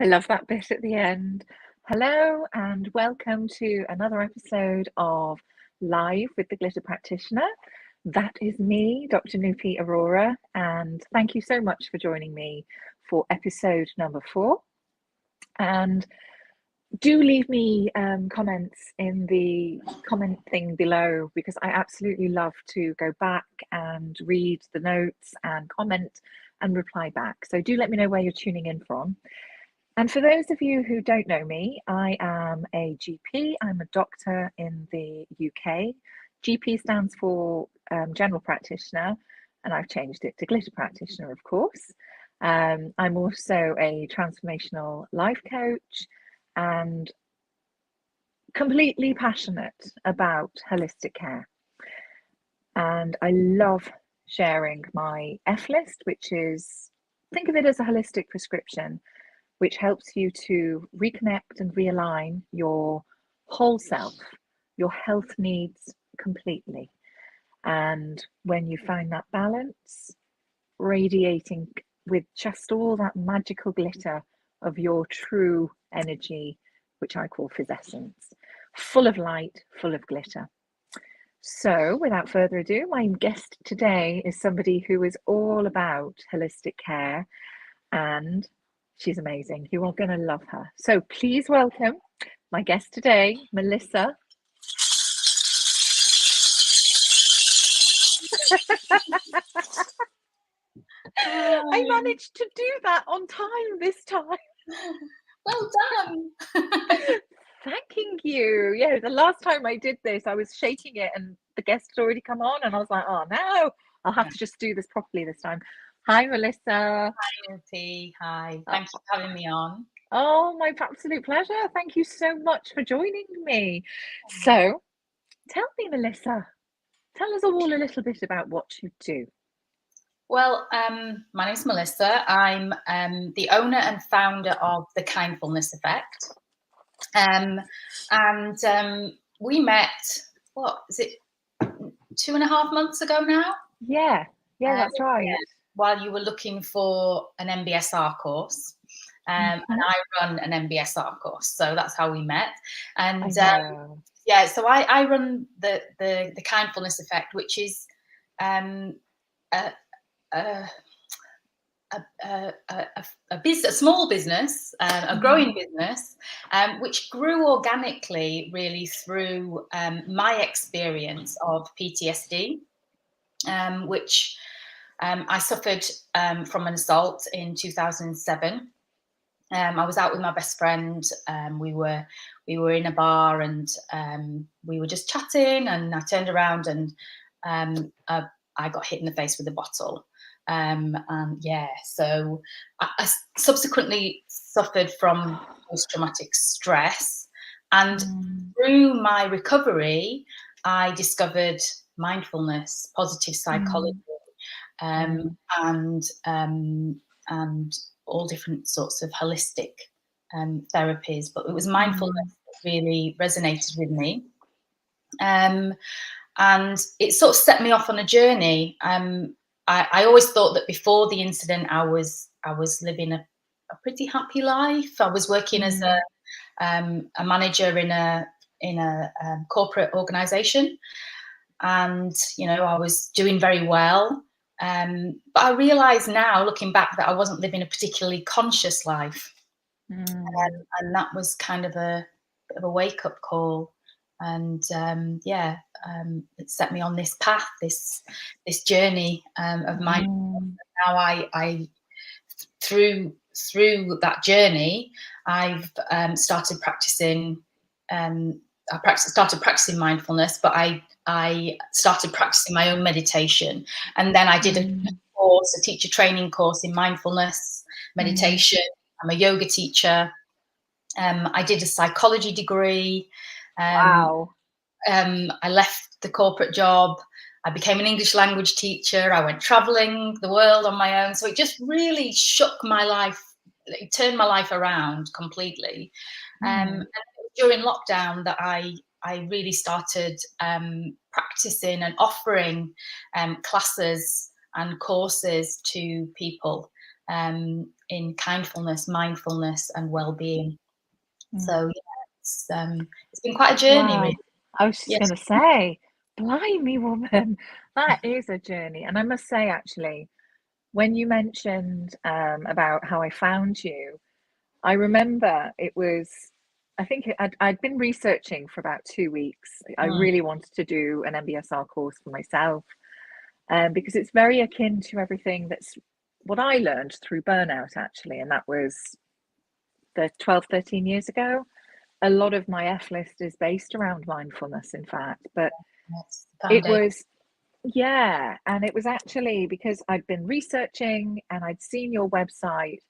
I love that bit at the end. Hello and welcome to another episode of Live with the Glitter Practitioner. That is me, Dr. Nupi Arora, and thank you so much for joining me for episode number 4. And do leave me comments in the comment thing below, because I absolutely love to go back and read the notes and comment and reply back. So do let me know where you're tuning in from. And for those of you who don't know me, I am a GP. I'm a doctor in the UK. GP stands for General Practitioner, and I've changed it to Glitter Practitioner, of course. I'm also a transformational life coach and completely passionate about holistic care. And I love sharing my F list, which is, think of it as a holistic prescription, which helps you to reconnect and realign your whole self, your health needs completely. And when you find that balance, radiating with just all that magical glitter of your true energy, which I call physessence, full of light, full of glitter. So without further ado, my guest today is somebody who is all about holistic care, and she's amazing. You are going to love her. So please welcome my guest today, Melissa. I managed to do that on time this time. Well done. Thanking you. Yeah, the last time I did this, I was shaking it and the guest had already come on, and I was like, oh no, I'll have to just do this properly this time. Hi, Melissa. Hi, Nupi. Hi. Thanks for having me on. Oh, my absolute pleasure. Thank you so much for joining me. So, tell me, Melissa, tell us all a little bit about what you do. Well, my name's Melissa. I'm the owner and founder of the Mindfulness Effect. And we met, what is it, 2.5 months ago now? Yeah, that's right. Yeah, while you were looking for an MBSR course. And I run an MBSR course, so that's how we met. And yeah, so I run the Mindfulness Effect, which is a small business, a growing business, which grew organically, really through my experience of PTSD, which I suffered from an assault in 2007. I was out with my best friend. We were in a bar, and we were just chatting. And I turned around, and I got hit in the face with a bottle. And yeah, so I subsequently suffered from post-traumatic stress. And through my recovery, I discovered mindfulness, positive psychology, and all different sorts of holistic therapies. But it was mindfulness that really resonated with me. And it sort of set me off on a journey. I always thought that before the incident, I was living a pretty happy life. I was working as a manager in a corporate organisation, and I was doing very well. But I realise now, looking back, that I wasn't living a particularly conscious life, and that was kind of a bit of a wake-up call. And it set me on this path, this journey of mindfulness. Now I through that journey, I've started practicing. Started practicing mindfulness, but I started practicing my own meditation, and then I did a course, a teacher training course in mindfulness meditation. I'm a yoga teacher. I did a psychology degree. Wow. I left the corporate job. I became an English language teacher. I went traveling the world on my own. So it just really shook my life. It turned my life around completely. And during lockdown that I really started practicing and offering classes and courses to people. in kindfulness, mindfulness, and well-being. So yeah, it's been quite a journey, Wow. really. I was just going to say, blimey, woman, that is a journey. And I must say, actually, when you mentioned about how I found you, I remember it was, I think I'd been researching for about 2 weeks. I really wanted to do an MBSR course for myself, because it's very akin to everything that's what I learned through burnout, actually. And that was 12, 13 years ago. A lot of my F list is based around mindfulness, in fact, but it was, yeah. And it was actually because I'd been researching and I'd seen your website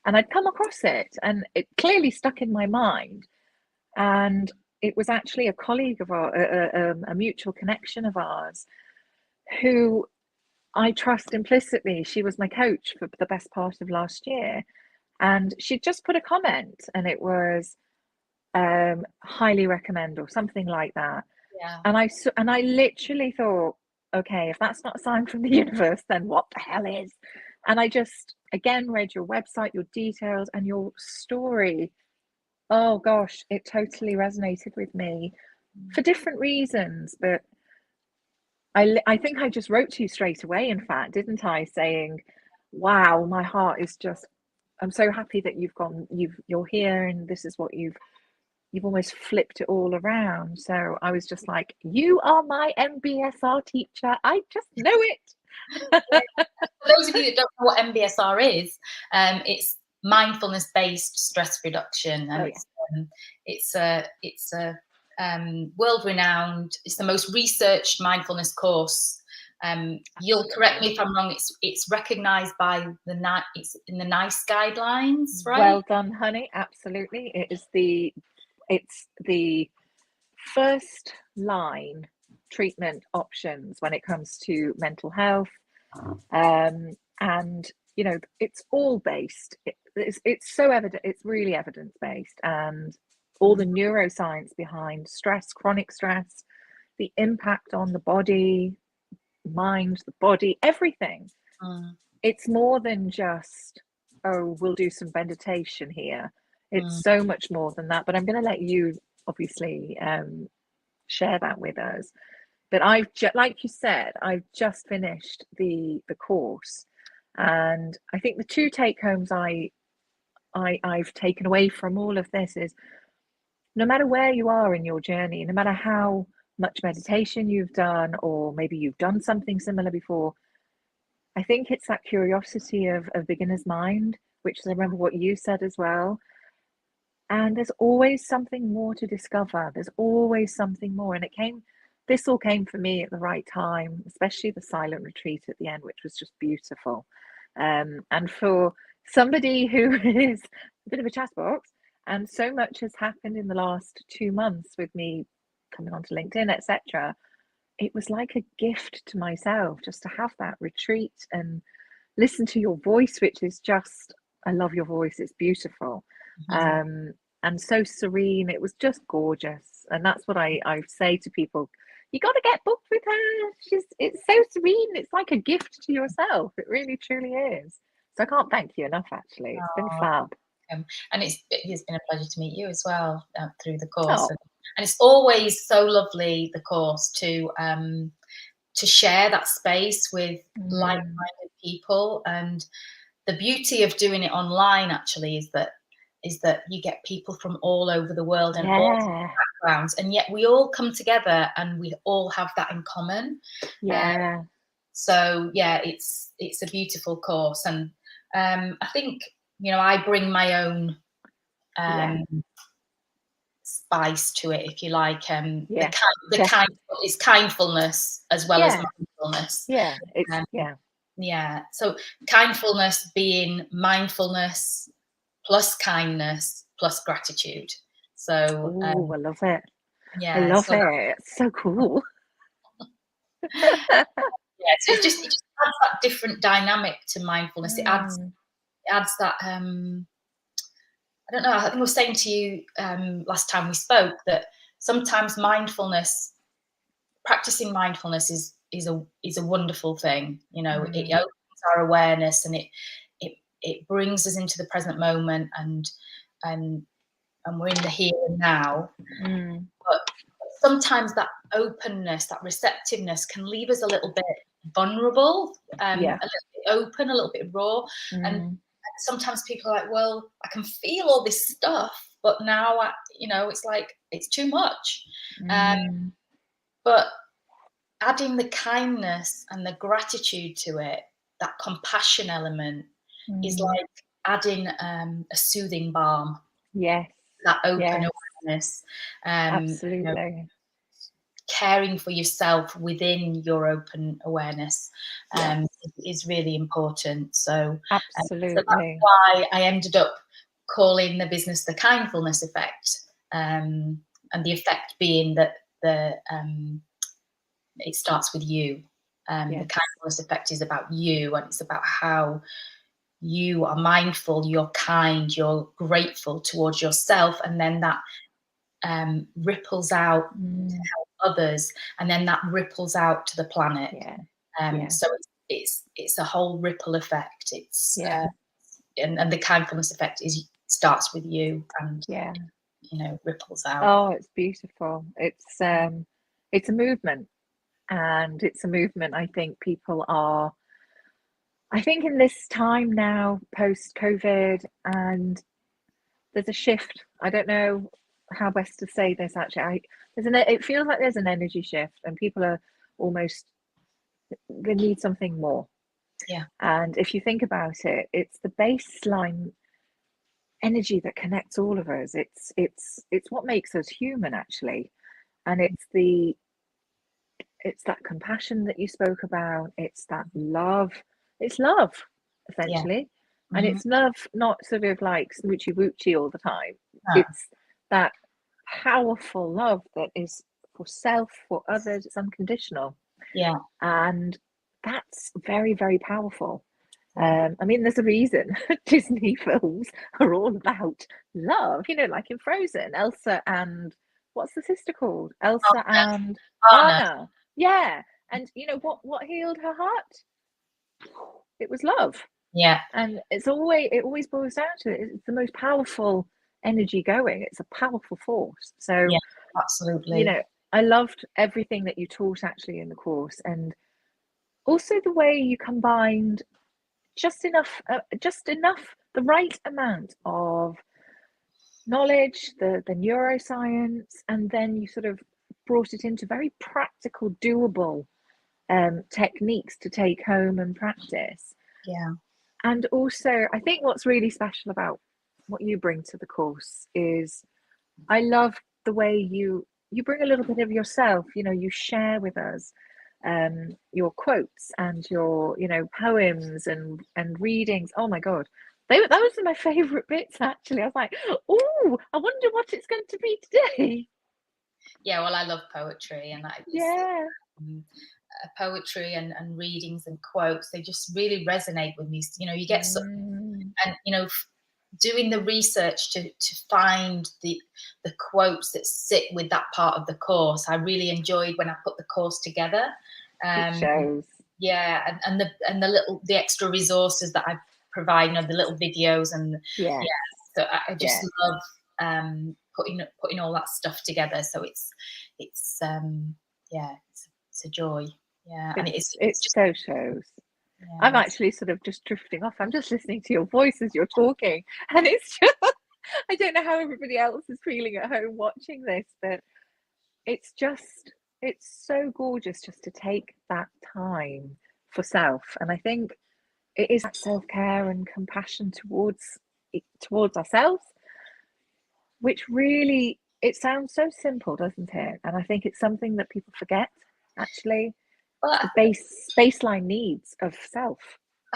and I'd come across it and it clearly stuck in my mind. And it was actually a colleague of a mutual connection of ours who I trust implicitly. She was my coach for the best part of last year. And she just put a comment and it was, highly recommend or something like that. Yeah. And I literally thought, okay, if that's not a sign from the universe, then what the hell is? And I just again read your website, your details, and your story. Oh gosh, it totally resonated with me for different reasons. But I think I just wrote to you straight away, in fact, didn't I? Saying, wow, my heart is just, I'm so happy that you're here and this is what you've almost flipped it all around. So I was just like, you are my MBSR teacher. I just know it. For those of you that don't know what MBSR is, it's mindfulness-based stress reduction, and it's a world-renowned. It's the most researched mindfulness course. You'll correct me if I'm wrong. It's recognised by it's in the NICE guidelines, right? Well done, honey. Absolutely, it's the first line treatment options when it comes to mental health, and it's all based. It's so evident. It's really evidence based, and all the neuroscience behind stress, chronic stress, the impact on the body, mind, the body, everything. It's more than just, oh, we'll do some meditation here. It's so much more than that. But I'm going to let you obviously share that with us. But like you said, I've just finished the course, and I think the two take homes I've taken away from all of this is, no matter where you are in your journey, no matter how much meditation you've done, or maybe you've done something similar before, I think it's that curiosity of beginner's mind, which is, I remember what you said as well. And there's always something more to discover. There's always something more. And this all came for me at the right time, especially the silent retreat at the end, which was just beautiful. And for somebody who is a bit of a chatterbox, and so much has happened in the last 2 months with me coming onto LinkedIn, etc., it was like a gift to myself just to have that retreat and listen to your voice, which is just, I love your voice. It's beautiful. And so serene. It was just gorgeous. And that's what I say to people. You got to get booked with her. It's so serene. It's like a gift to yourself. It really, truly is. So I can't thank you enough, actually. It's been fab. And it's been a pleasure to meet you as well through the course. And it's always so lovely, the course, to share that space with like-minded people. And the beauty of doing it online actually is that you get people from all over the world and all backgrounds, and yet we all come together and we all have that in common. So yeah, it's a beautiful course, and I think I bring my own spice to it, if you like. It's kindfulness as well as mindfulness. So kindfulness being mindfulness plus kindness plus gratitude. So I love it. I love it. It's so cool. So it just adds that different dynamic to mindfulness. It adds that I don't know, I think I was saying to you last time we spoke that sometimes practicing mindfulness is a wonderful thing. It opens our awareness, and it it brings us into the present moment, and we're in the here and now. But sometimes that openness, that receptiveness can leave us a little bit vulnerable, a little bit open, a little bit raw. And sometimes people are like, well, I can feel all this stuff, but now, it's like, it's too much. But adding the kindness and the gratitude to it, that compassion element, is like adding a soothing balm. Yes. That open awareness. Absolutely. Caring for yourself within your open awareness is really important. So, absolutely. So that's why I ended up calling the business the Kindfulness Effect, and the effect being that it starts with you. The Kindfulness Effect is about you, and it's about how you are mindful, you're kind, you're grateful towards yourself, and then that ripples out to help others, and then that ripples out to the planet. So it's a whole ripple effect. It's and the Kindfulness Effect starts with you, and ripples out. Oh, it's beautiful. It's a movement, and it's a movement I think people are, I think in this time now, post-COVID, and there's a shift. I don't know how best to say this, actually. It feels like there's an energy shift, and people are almost, they need something more. And if you think about it, it's the baseline energy that connects all of us. It's what makes us human, actually. And it's that compassion that you spoke about. It's that love. It's love, essentially. And it's love, not sort of like smoochy woochy all the time. It's that powerful love that is for self, for others. It's unconditional. And that's very, very powerful. I mean, there's a reason Disney films are all about love, like in Frozen, Elsa and what's the sister called? Elsa and Anna. Yeah. And what healed her heart? It was love. And it always boils down to it. It's the most powerful energy going. It's a powerful force. So absolutely. I loved everything that you taught actually in the course, and also the way you combined just enough, the right amount of knowledge, the neuroscience, and then you sort of brought it into very practical, doable techniques to take home and practice. And also, I think what's really special about what you bring to the course is, I love the way you bring a little bit of yourself. You share with us your quotes and your poems and readings. Oh my god, that was my favorite bits, actually. I was like, oh, I wonder what it's going to be today. Well, I love poetry, and poetry and readings and quotes, they just really resonate with me. You get and doing the research to find the quotes that sit with that part of the course. I really enjoyed when I put the course together. It shows. And the extra resources that I provide, the little videos, and so I just love putting all that stuff together. So it's a joy. And it just so shows. I'm actually sort of just drifting off. I'm just listening to your voice as you're talking, and it's just, I don't know how everybody else is feeling at home watching this, but it's so gorgeous just to take that time for self. And I think it is that self-care and compassion towards ourselves, which really, it sounds so simple, doesn't it? And I think it's something that people forget, actually. The baseline needs of self.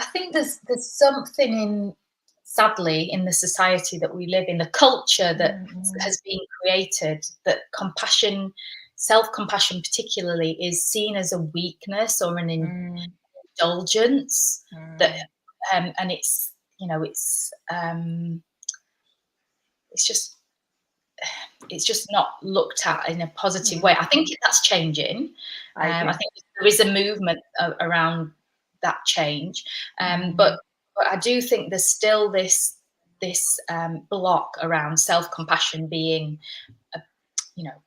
I think there's something sadly in the society that we live in, the culture that has been created, that self-compassion particularly, is seen as a weakness or an indulgence. That and it's just not looked at in a positive way. I think that's changing. I think there is a movement around that change, but But I do think there's still this block around self-compassion being,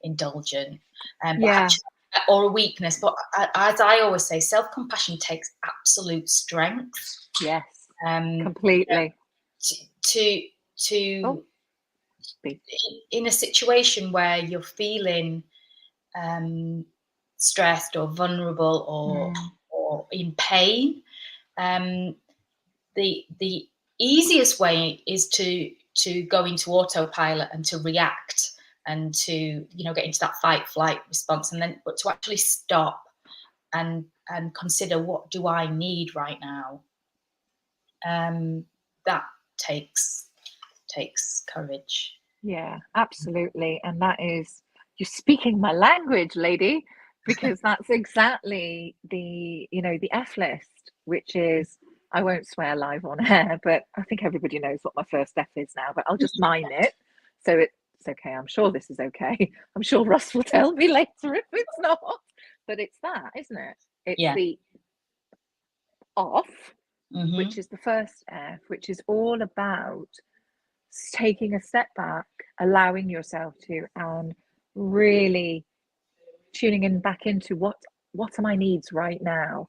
indulgent, but actually, or a weakness. But as I always say, self-compassion takes absolute strength. Yes. Completely. To in a situation where you're feeling stressed or vulnerable or in pain, the easiest way is to go into autopilot and to react and to get into that fight flight response, but to actually stop and consider, what do I need right now? That takes courage. Yeah, absolutely. And that is, you're speaking my language, lady, because that's exactly the F list, which is, I won't swear live on air, but I think everybody knows what my first F is now, but I'll just mine it. So it's okay. I'm sure this is okay. I'm sure Russ will tell me later if it's not, but it's that, isn't it? It's the off, which is the first F, which is all about taking a step back, allowing yourself to, and really tuning in back into what are my needs right now,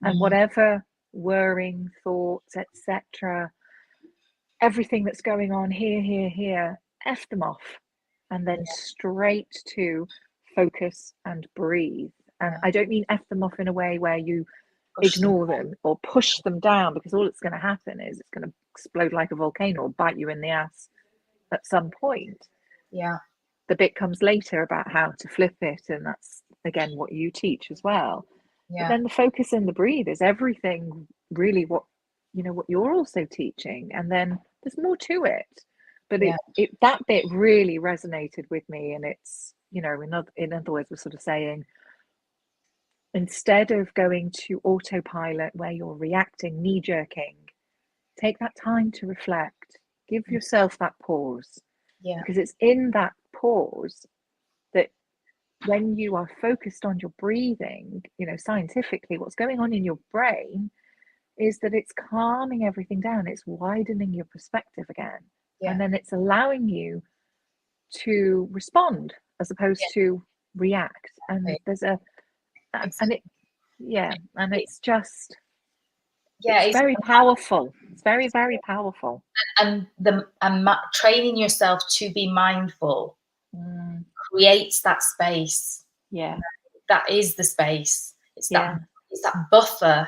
and whatever worrying thoughts, etc., everything that's going on here, F them off, and then straight to focus and breathe. And I don't mean F them off in a way where you ignore them or push them down, because all it's going to happen is it's going to explode like a volcano or bite you in the ass at some point. The bit comes later about how to flip it, and that's again what you teach as well. But then the focus and the breathe is everything really what you're also teaching, and then there's more to it. But that bit really resonated with me, and it's in other words, we're sort of saying, instead of going to autopilot where you're reacting, knee-jerking, take that time to reflect, give yourself that pause, because it's in that pause that when you are focused on your breathing, scientifically what's going on in your brain is that it's calming everything down, it's widening your perspective again, and then it's allowing you to respond as opposed to react. And there's it's just it's very powerful. It's very, very powerful. And training yourself to be mindful creates that space. That is the space. It's that buffer.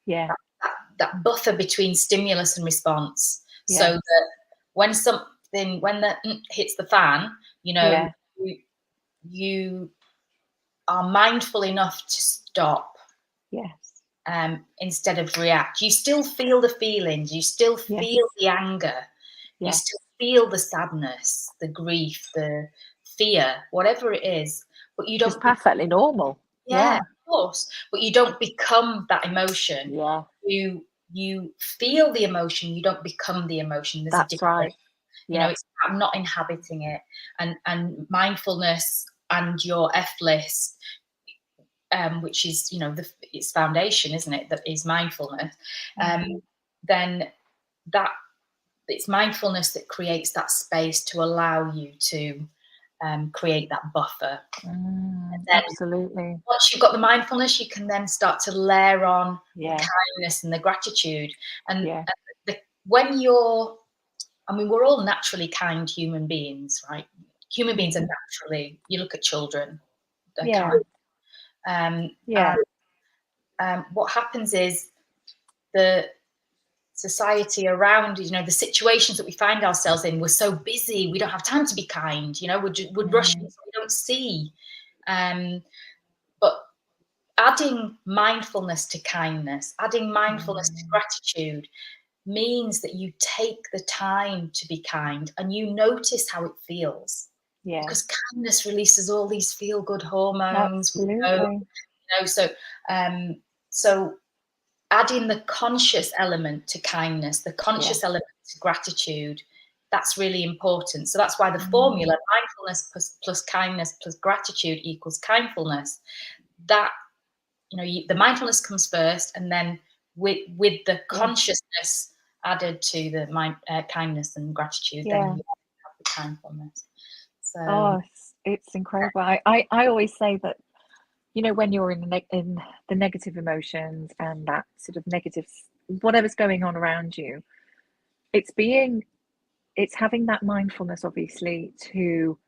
That buffer between stimulus and response. So that when the hits the fan, you are mindful enough to stop. Instead of react. You still feel the feelings, you still feel the anger, you still feel the sadness, the grief, the fear, whatever it is, but you don't. It's perfectly normal. Of course, but you don't become that emotion. You feel the emotion, you don't become the emotion. There's That's right. It's I'm not inhabiting it. And mindfulness and your F list, which is its foundation, isn't it? That is mindfulness. Then that it's mindfulness that creates that space to allow you to create that buffer. Absolutely. Once you've got the mindfulness, you can then start to layer on the kindness and the gratitude. And when you're, we're all naturally kind human beings, right? Human beings are naturally. You look at children, they're kind. What happens is the society around, the situations that we find ourselves in, we're so busy, we don't have time to be kind, we're rushing, so we don't see. But adding mindfulness to kindness, adding mindfulness to gratitude means that you take the time to be kind and you notice how it feels. Because kindness releases all these feel-good hormones. Absolutely. So adding the conscious element to kindness, the conscious element to gratitude, that's really important. So that's why the formula, mindfulness plus kindness plus gratitude equals kindfulness. That, the mindfulness comes first, and then with the consciousness added to the kindness and gratitude, then you have the mindfulness. So it's incredible. I always say that, you know, when you're in the negative emotions and that sort of negative, whatever's going on around you, it's having that mindfulness, obviously, to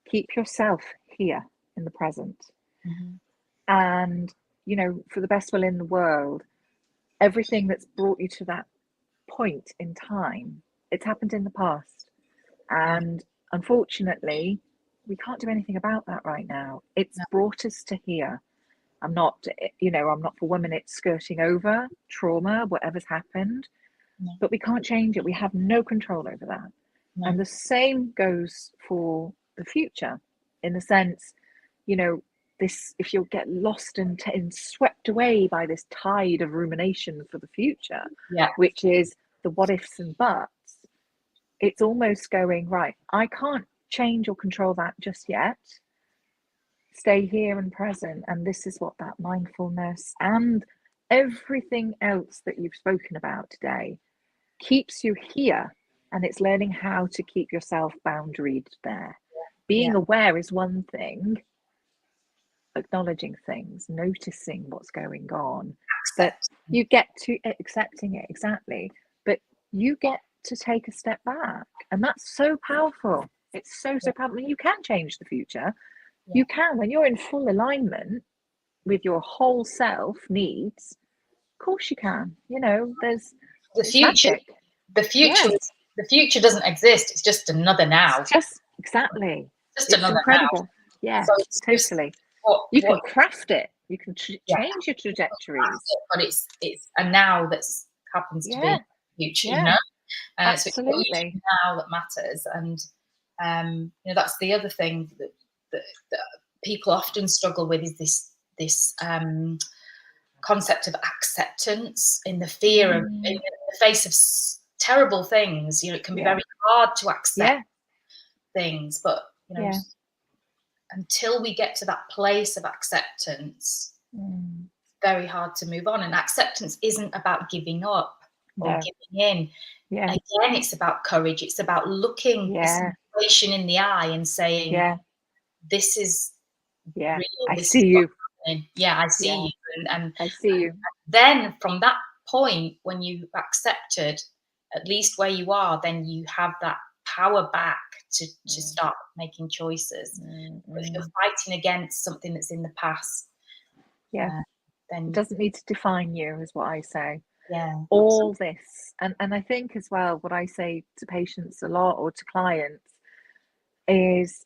keep yourself here in the present. And, you know, for the best will in the world, everything that's brought you to that point in time, it's happened in the past. And unfortunately, we can't do anything about that right now. It's brought us to here. I'm not for women, it's skirting over trauma, whatever's happened, but we can't change it. We have no control over that. And the same goes for the future, in the sense, you know, if you'll get lost and swept away by this tide of rumination for the future, which is the what ifs and buts, it's almost going, right, I can't change or control that just yet. Stay here and present. And this is what that mindfulness and everything else that you've spoken about today keeps you here. And it's learning how to keep yourself boundaried there. Being aware is one thing, acknowledging things, noticing what's going on, that you get to accepting it, exactly, but you get to take a step back, and that's so powerful. It's so powerful. You can change the future. You can, when you're in full alignment with your whole self needs, of course you can. You know, there's the future magic. The future doesn't exist. It's just another now. Just exactly. Just another incredible now. Yeah, so totally. You can craft it. You can change your trajectories. But it's a now that's happens to be future, you know? Absolutely. So it's now that matters. And you know, that's the other thing that people often struggle with, is this concept of acceptance, in the fear of, in the face of terrible things. You know, it can be very hard to accept things, but you know, until we get to that place of acceptance, it's very hard to move on. And acceptance isn't about giving up or giving in. Again, it's about courage. It's about looking the situation in the eye and saying, this is real. I see you. I see you. And I see you. Then from that point, when you've accepted at least where you are, then you have that power back to start making choices. But if you're fighting against something that's in the past, then it doesn't need to define you, is what I say. All this, and I think as well, what I say to patients a lot, or to clients, is,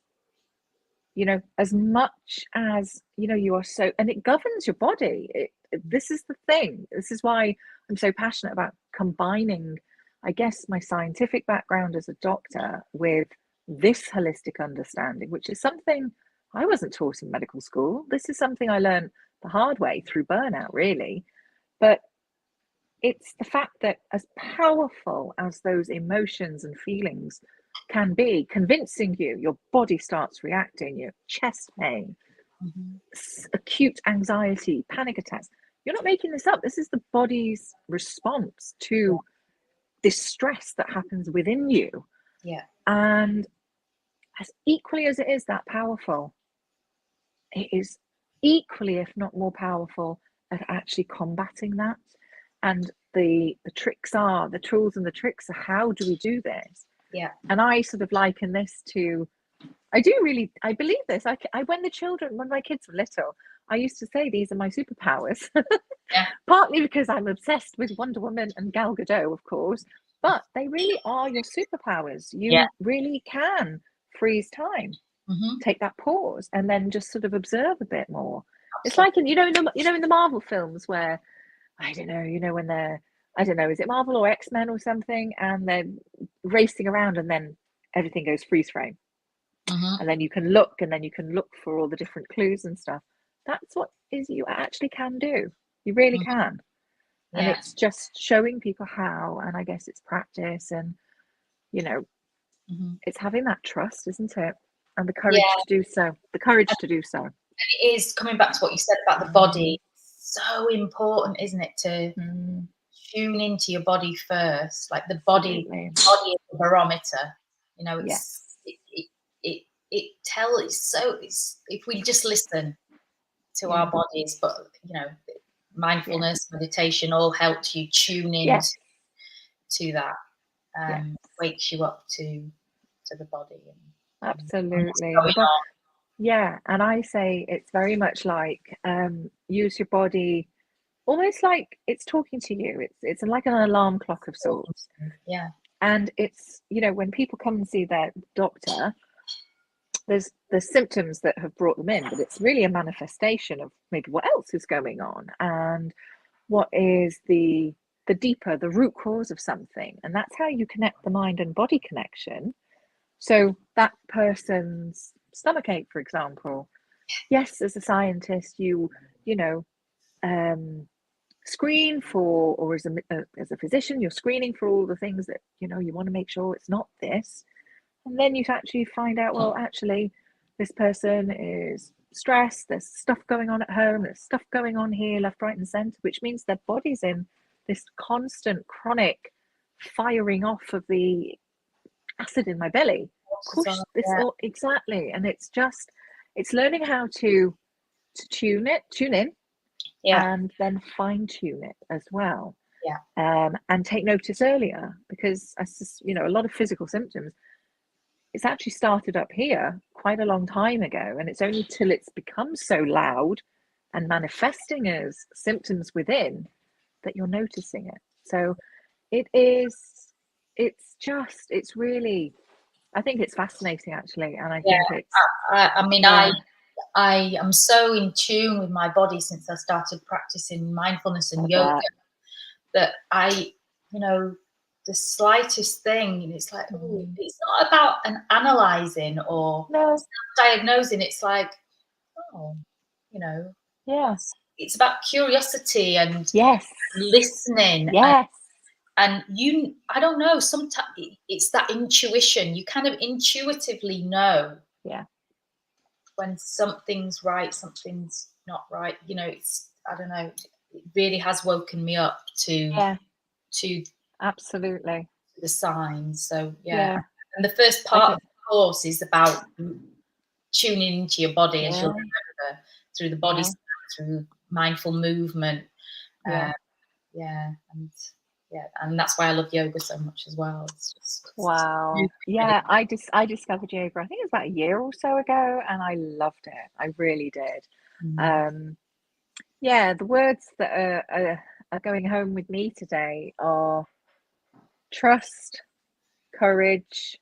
you know, as much as, you know, you are so, and it governs your body. This is the thing. This is why I'm so passionate about combining, I guess, my scientific background as a doctor with this holistic understanding, which is something I wasn't taught in medical school. This is something I learned the hard way through burnout, really. But it's the fact that, as powerful as those emotions and feelings can be, convincing you, your body starts reacting, your chest pain, acute anxiety, panic attacks. You're not making this up. This is the body's response to this stress that happens within you. And as equally as it is that powerful, it is equally, if not more powerful, at actually combating that. And the tools and the tricks are, how do we do this? And I sort of liken this to, I believe this. When my kids were little, I used to say, these are my superpowers. Partly because I'm obsessed with Wonder Woman and Gal Gadot, of course, but they really are your superpowers. You really can freeze time, take that pause, and then just sort of observe a bit more. It's like in the Marvel films where, I don't know, you know, when they're, I don't know, is it Marvel or X-Men or something, and they're racing around and then everything goes freeze frame. And then you can look for all the different clues and stuff. That's what you actually can do. You really can. And it's just showing people how, and I guess it's practice, and, you know, it's having that trust, isn't it? And the courage to do so. And it is, coming back to what you said about the body, so important, isn't it, to tune into your body first. Like the body is the barometer. You know, it's if we just listen to our bodies, but you know, mindfulness, meditation all helps you tune in to that. Wakes you up to the body. Absolutely. And I say it's very much like use your body almost like it's talking to you. It's like an alarm clock of sorts. Yeah. And it's, you know, when people come and see their doctor, there's symptoms that have brought them in, but it's really a manifestation of maybe what else is going on and what is the deeper, the root cause of something. And that's how you connect the mind and body connection. So that person's stomachache, for example, yes, as a scientist, you know, screen for, or as a physician, you're screening for all the things that, you know, you want to make sure it's not this. And then you actually find out, well, actually, this person is stressed, there's stuff going on at home, there's stuff going on here, left, right, and center, which means their body's in this constant chronic firing off of the acid in my belly. Exactly. And it's learning how to tune in, and then fine tune it as well. And take notice earlier, because you know, a lot of physical symptoms, it's actually started up here quite a long time ago, and it's only till it's become so loud and manifesting as symptoms within that you're noticing it. So it's really, I think it's fascinating, actually, and I think it's. I mean, I am so in tune with my body since I started practicing mindfulness and yoga that you know, the slightest thing, it's like, it's not about analyzing or diagnosing. It's like, you know, it's about curiosity and listening. And I don't know, sometimes it's that intuition. You kind of intuitively know when something's right, something's not right. You know, I don't know, it really has woken me up to absolutely the signs. So and the first part of the course is about tuning into your body, as you'll remember, through the body scan, through mindful movement. And that's why I love yoga so much as well. It's just I discovered yoga, I think it was about a year or so ago, and I loved it. I really did. The words that are going home with me today are trust, courage,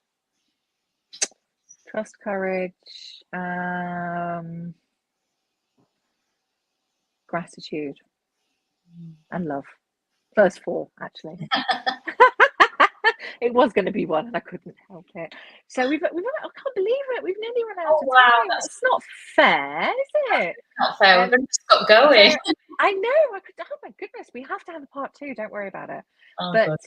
gratitude, and love. First four, actually. It was going to be one, and I couldn't help it. So I can't believe it. We've nearly run out of time. That's not fair, is it? Not fair. We're going to stop going. I know. Oh my goodness, we have to have a part 2. Don't worry about it. But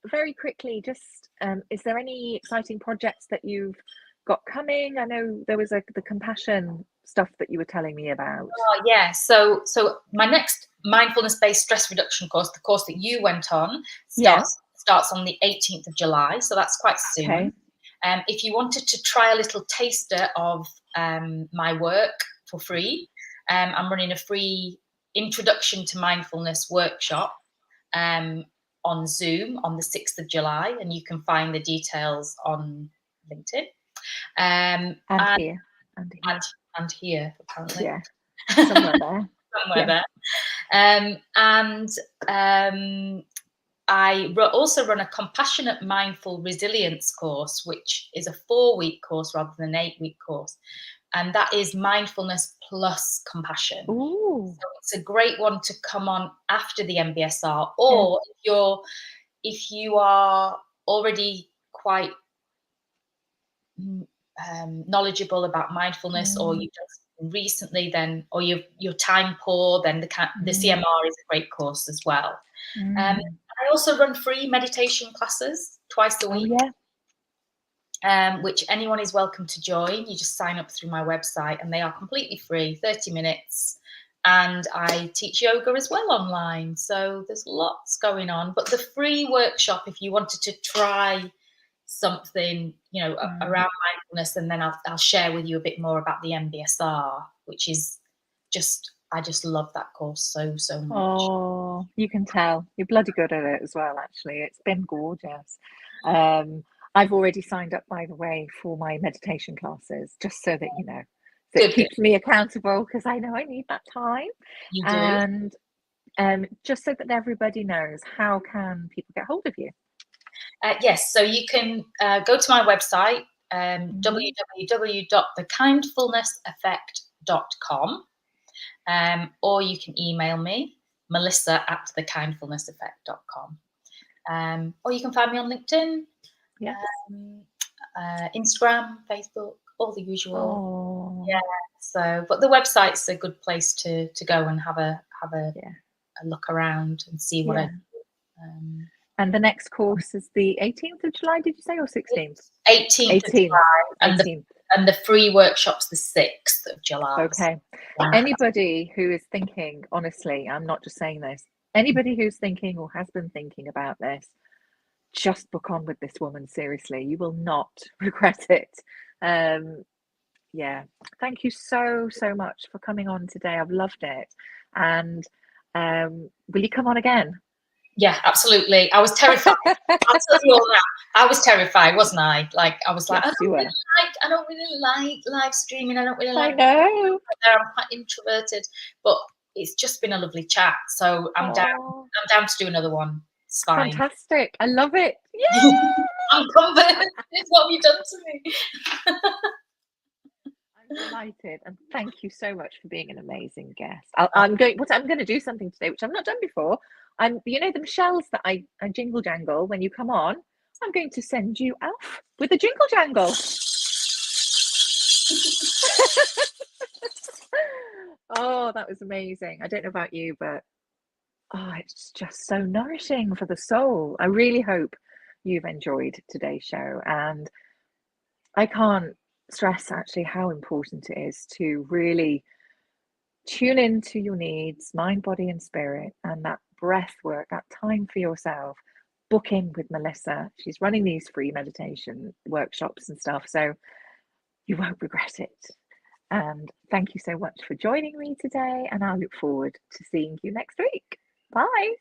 very quickly, just is there any exciting projects that you've got coming? I know there was the compassion stuff that you were telling me about. So my next mindfulness-based stress reduction course, the course that you went on, starts on the 18th of July, so that's quite soon. If you wanted to try a little taster of my work for free, I'm running a free introduction to mindfulness workshop on Zoom on the 6th of July, and you can find the details on LinkedIn. And here, apparently. Somewhere there. I also run a compassionate mindful resilience course, which is a 4-week course rather than an 8-week course, and that is mindfulness plus compassion. So it's a great one to come on after the MBSR, or if you are already quite knowledgeable about mindfulness, or you've just recently, then, or you're time poor, then the CMR is a great course as well. I also run free meditation classes twice a week, which anyone is welcome to join. You just sign up through my website, and they are completely free, 30 minutes, and I teach yoga as well online. So there's lots going on. But the free workshop, if you wanted to try something, you know, around mindfulness, and then I'll share with you a bit more about the MBSR, which is just, I just love that course so much. Oh, you can tell you're bloody good at it as well. Actually, it's been gorgeous. I've already signed up, by the way, for my meditation classes, just so that you know. So it keeps me accountable, because I know I need that time. You do. And just so that everybody knows, how can people get hold of you? Yes, so you can go to my website, www.thekindfulnesseffect.com, or you can email me, melissa@thekindfulnesseffect.com, or you can find me on LinkedIn, Instagram, Facebook, all the usual. Yeah. So, but the website's a good place to go and have a look around and see what I do. And the next course is the 18th of July, did you say, or 16th? 18th of July, and the free workshop's the 6th of July. Okay. Anybody who is thinking, honestly, I'm not just saying this, anybody who's thinking or has been thinking about this, just book on with this woman, seriously. You will not regret it. Yeah. Thank you so much for coming on today. I've loved it. And will you come on again? Yeah, absolutely. I was terrified. I'll tell you all that. I was terrified, wasn't I? Like, I was like, yes, I don't really like live streaming. I don't really like. I know. I'm quite introverted, but it's just been a lovely chat. So I'm down. I'm down to do another one. It's fine. Fantastic. I love it. Yeah. I'm convinced. What have you done to me? I'm delighted, and thank you so much for being an amazing guest. I'm going to do something today which I've not done before. You know, the shells that I jingle jangle when you come on, I'm going to send you off with a jingle jangle. Oh, that was amazing. I don't know about you, but it's just so nourishing for the soul. I really hope you've enjoyed today's show, and I can't stress actually how important it is to really tune into your needs, mind, body, and spirit, and that breath work, that time for yourself. Book in with Melissa. She's running these free meditation workshops and stuff, so you won't regret it. And thank you so much for joining me today, and I look forward to seeing you next week. Bye.